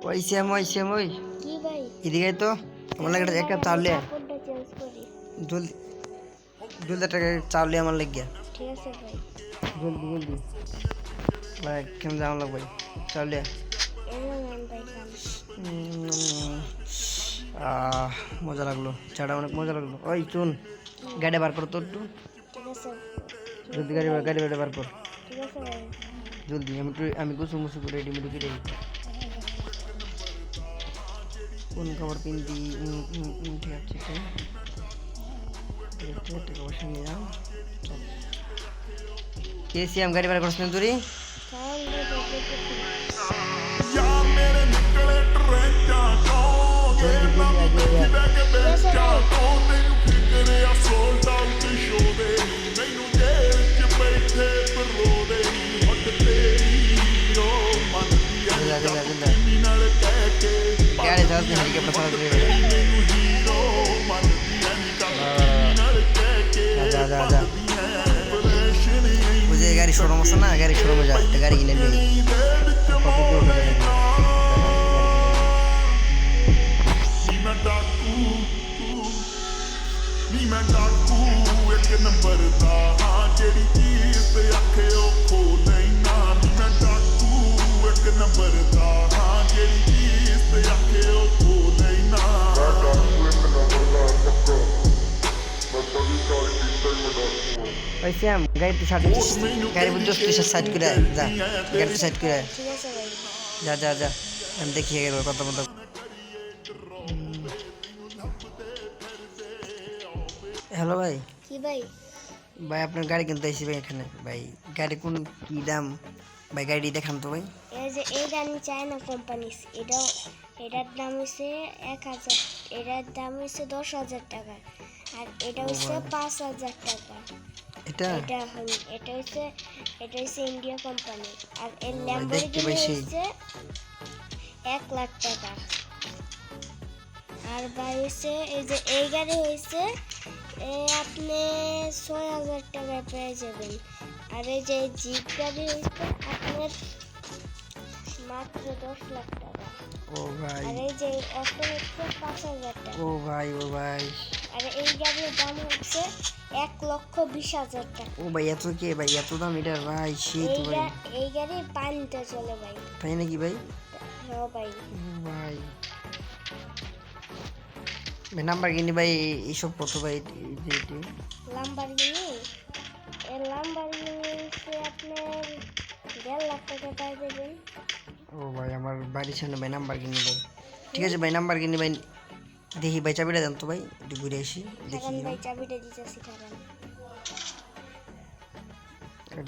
ওই শ্যাম ওই কি ভাই? এদিকে তো আমার লাগে এক কাপ চাউল লিয়া কাপড়টা চেঞ্জ করি। জলদি জলদি একটা চাউল লিয়া আমার লাগিয়া ঠিক আছে ভাই। জলদি জলদি লাইক কেমন যাওয়া লাগবে চাউল লিয়া এলো নেন ভাই খান। মজা লাগলো চাটা অনেক মজা লাগলো ওই চুন গাড়ি বার কর তো একটু ঠিক আছে। জলদি গাড়ি বার কর ঠিক আছে ভাই। জলদি আমি গোসল মুসু করে রেডি মেডি করে কোন কাপড় পিন্দি ঠিক আছে টাকা পয়সা নিয়ে যাও কে সিএম গাড়ি বার করছেন তুই খান ভাই দেখতে। गाड़ी चलती है के प्रसाद ले जा जा जा मुझे गाड़ी शोरूम से ना गाड़ी शोरूम में जा गाड़ी किने ले मैं डाकू एक नंबर दा हां जेड़ी चीज ते आखे ओ खो लेना मैं डाकू एक नंबर दा हां जेड़ी चीज ते आखे ओ खो लेना मैं डाकू एक नंबर दा पक्का मैं सभी सारी चीजें में डाकू भाई श्याम गाड़ी तो साइड गाड़ी बुझो तो साइड করে যা গাড়ি সাইড করে ঠিক আছে ভাই। যা যা যা আমি দেখিয়ে গেল কত মত হ্যালো ভাই কি ভাই? ভাই আপনার গাড়ি কিনতে আইছি ভাই এখানে ভাই গাড়ি কোন কি দাম ভাই গাড়ি দেখান তো ভাই এই যে এই গাড়ি চায়না কোম্পানি এটার দাম হচ্ছে 1000 এটার দাম হচ্ছে 10,000 টাকা আর এটা হচ্ছে 5,000 টাকা এটা এটা হচ্ছে ইন্ডিয়া কোম্পানি আর এর ল্যাম্বরগিনি হচ্ছে 1 লাখ টাকা আর ভাই হচ্ছে এই যে এই গাড়ি হচ্ছে আপনি 6,000 টাকায় পেয়ে যাবেন আর এই যে জিপ গাড়ি হচ্ছে আপনার মাত্র 10 লাখ টাকা ও ভাই আর এই যে অটো হচ্ছে 5,000 টাকা ও ভাই আর এই গাড়ির দাম হচ্ছে 1,20,000 টাকা ও ভাই এত কি ভাই এত দাম এটা ভাই শীত ভাই এই গাড়ি পানিতে চলে ভাই তাই নাকি ভাই হ্যাঁ ভাই ভাই ভাই নাম্বার কিনি ভাই এইসব কত ভাই ল্যাম্বরগিনি হচ্ছে আপনার 1.5 লাখ টাকা পাই দেবেন ও ভাই আমার বাড়ির সামনে ভাই নাম্বার কিনি ভাই ঠিক আছে ভাই নাম্বার কিনি ভাই দেখি ভাই চাবিটা দেন তো ভাই একটু ঘুরে আসি দেখি ভাই চাবিটা দিতেছি থাকেন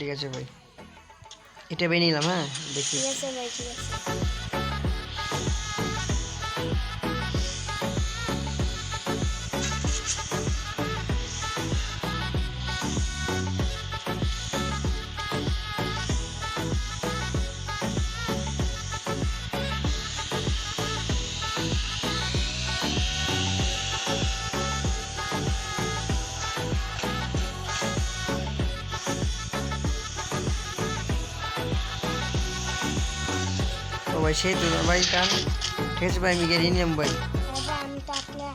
ঠিক আছে ভাই এটা ভাই নিলাম হ্যাঁ দেখি ঠিক আছে ভাই ঠিক আছে ভাই সেই তো ভাই কান ঠিক আছে ভাই আমি গাড়ি নিলাম ভাই দাদা আমি তো আপনার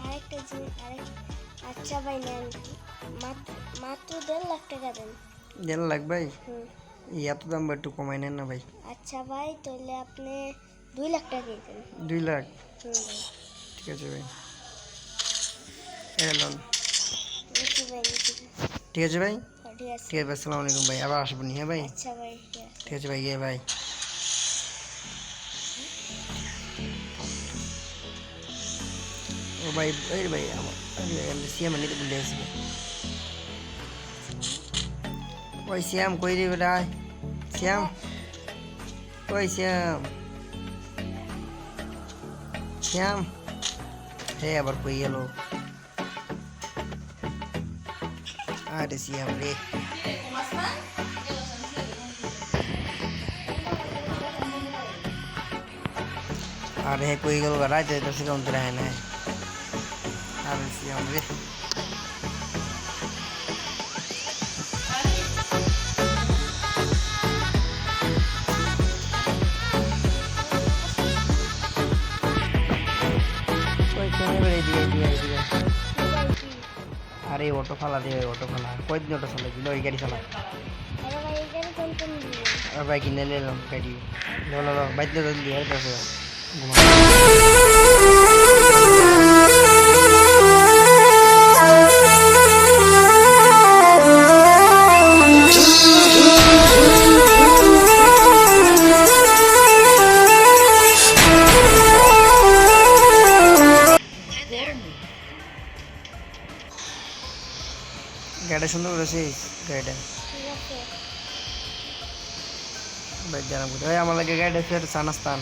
আচ্ছা ভাই নেন মাত্র 1.5 লাখ টাকা দেন 1.5 লাখ ভাই এত দাম একটু কমাই নেন না ভাই আচ্ছা ভাই তাহলে আপনি 2 লাখ টাকা দেন 2 লাখ ভাই ঠিক আছে ভাই এলাম ঠিক আছে ভাই ঠিক আছে আসসালামু আলাইকুম ভাই আবার আসবো নি হ্যাঁ ভাই আচ্ছা ভাই ঠিক আছে ভাই ভাই ও ভাই এই ভাই আমি সিএম নিতে ভুলে আসবে ওই শ্যাম কই রে বেটা শ্যাম ওই শ্যাম হে আবার কই গেল আরে শ্যাম রে अरे कोई गल करा ते तो सिकम तेरा है ना अरे श्याम रे এইদিকে ভাই কি আরে অটো ফালা দে অটো ফালা কয়দিন অটো চালাই দিল ওই গাড়ি চালা আরে ভাই এই গাড়ি কোন দিবেন আর ভাই কিনে নিলাম গাড়ি লো বাইতে জলদি আর কাছে ঘুমা গাড়িটা সুন্দর করেছিস গাড়িটা ঠিক আছে ভাই জানাম কোথায় ভাই আমার লাগে গাড়িটা ফের চানাস্তান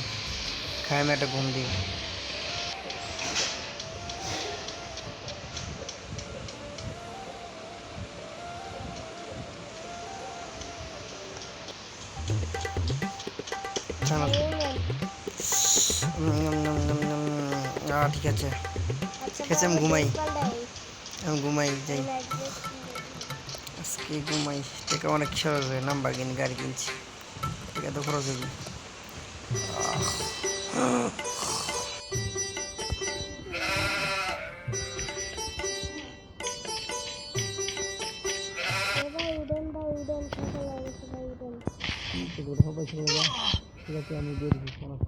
খাই আমি একটা ঘুম দিই ঠিক আছে আচ্ছা ঠিক আছে, আমি ঘুমাই। পাল্টাই আমি ঘুমাই যাই অ্যাড্রেস আজকে ঘুমাই টাকা অনেক খরচ হবে নাম্বার কিনে গাড়ি কিনছি টাকা তো খরচ হবে ভাই উডেন সকাল লাগছে ভাই উডেন সবাই চলে যা ঠিক আছে আমি বেরিয়েছি সমস্ত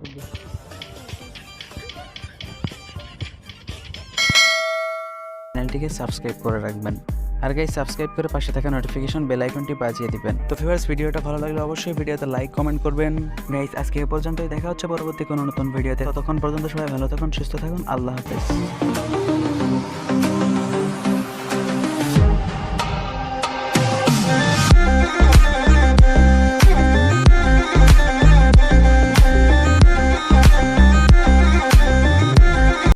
চ্যানেলটিকে সাবস্ক্রাইব করে রাখবেন আর গাইস সাবস্ক্রাইব করে পাশে থাকা নোটিফিকেশন বেল আইকনটি বাজিয়ে দিবেন। তো ভিউয়ার্স ভিডিওটা ভালো লাগলে অবশ্যই ভিডিওতে লাইক কমেন্ট করবেন। গাইস আজকে এই পর্যন্তই, দেখা হচ্ছে পরবর্তী কোনো নতুন ভিডিওতে। ততক্ষণ পর্যন্ত সবাই ভালো থাকুন, সুস্থ থাকুন, আল্লাহ হাফেজ।